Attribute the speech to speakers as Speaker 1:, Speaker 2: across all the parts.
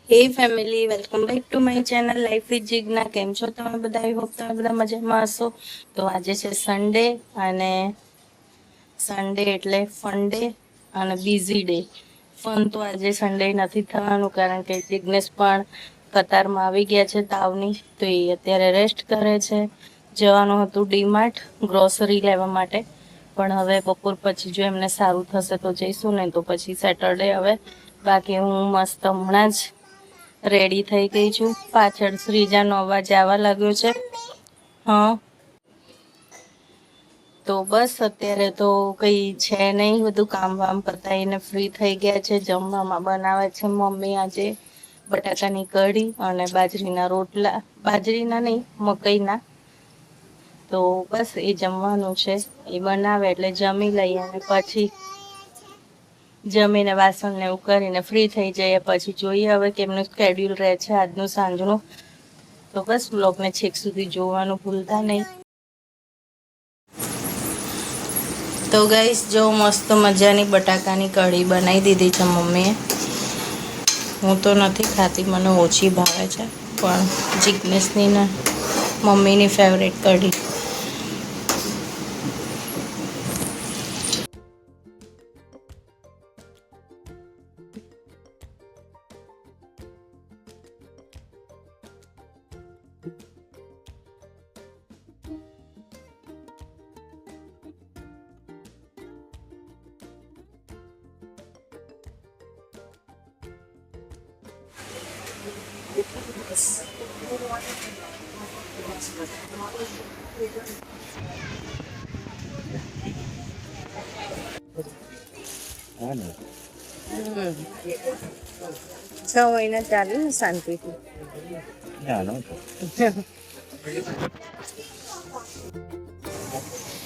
Speaker 1: હે family, welcome back to my channel life with Jigna. કેમ છો તમે બધા? આઈ હોપ તમે બધા મજામાં હશો. તો આજે છે સન્ડે, અને સન્ડે એટલે ફન ડે અને બિઝી ડે. ફન તો આજે સન્ડે નથી થવાનું, કારણ કે જિગ્નેશ પણ કતારમાં આવી ગયા છે તાવની, તો એ અત્યારે રેસ્ટ કરે છે. જવાનું હતું ડીમાર્ટ ગ્રોસરી લેવા માટે, પણ હવે બપોર પછી જો એમને સારું થશે તો જઈશું, ને તો પછી સેટરડે હવે. બાકી હું મસ્ત હમણાં જ રેડી થઈ ગઈ છું. પાછળ શ્રીજાનો અવાજ આવવા લાગ્યો છે. હા, તો બસ અત્યારે તો કઈ છે નહીં, બધું કામ વામ પતાવીને ફ્રી થઈ ગયા છે. જમવામાં બનાવે છે મમ્મી આજે બટાકાની કઢી અને બાજરીના રોટલા. બાજરીના નહીં, મકઈના. તો બસ એ જમવાનું છે. એ બનાવે એટલે જમી લઈએ, અને પછી જમીને વાસણ ને એવું કરીને ફ્રી થઈ જઈએ. પછી જોઈએ હવે કેમનું સ્કેડ્યુલ રહે છે આજનું સાંજનું. તો બસ વ્લોગને છેક સુધી જોવાનું ભૂલતા નહીં. તો ગાઈસ, જો મસ્ત મજાની બટાકાની કઢી બનાવી દીધી છે મમ્મીએ. હું તો નથી ખાતી, મને ઓછી ભાવે છે, પણ જિગ્નેશની ને મમ્મીની ફેવરેટ કઢી. છ મહિના ચાલે ને શાંતિથી.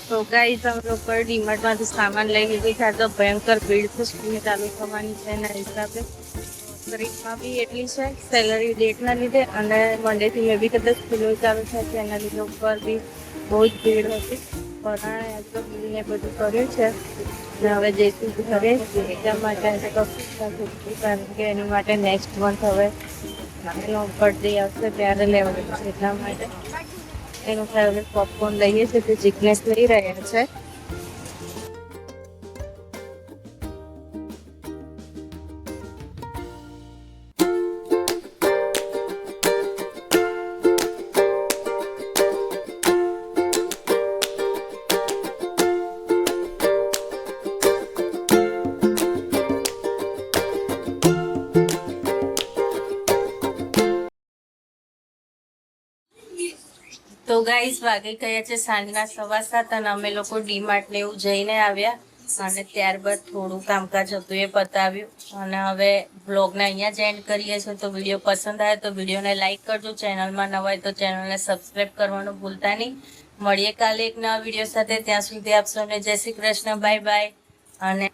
Speaker 1: તો ગાઈસ, અમે લોકો ડીમાર્ટમાંથી સામાન લઈ લીધું છે. તો ભયંકર ભીડ છે, સ્કૂલ ચાલુ થવાની છે એના હિસાબે. ગરીબમાં બી એટલી છે સેલરી ડેટના લીધે, અને મંડેથી મેં બી કદાચ સ્કૂલો ચાલુ થાય છે એના લીધે ઉપર બી બહુ જ ભીડ હતી. પરાણે આજ તો બિલને બધું કર્યું છે, ને હવે જઈશું ઘરે એટલા માટે કશું નથી, કારણ કે એની માટે નેક્સ્ટ મંથ હવે એનો બર્થડે આવશે ત્યારે લેવાનું છે. એટલા માટે એનું ફેવરેટ પોપકોર્ન લઈએ છીએ, તે જિગ્નેશ લઈ રહ્યા છે. તો ગાઈસ, વાગે ગયા છે સાંજના 7:15, અને અમે લોકો ડીમાર્ટ ને એવું જઈને આવ્યા, અને ત્યારબાદ થોડું કામકાજ હતું એ પતાવ્યું, અને હવે બ્લોગને અહીંયા જ એન્ડ કરીએ છીએ. તો વિડીયો પસંદ આવે તો વિડીયોને લાઇક કરજો. ચેનલમાં નવા હોય તો ચેનલને સબસ્ક્રાઈબ કરવાનું ભૂલતા નહીં. મળીએ કાલે એક નવા વિડીયો સાથે. ત્યાં સુધી આપ સૌને જય શ્રી કૃષ્ણ, બાય બાય. અને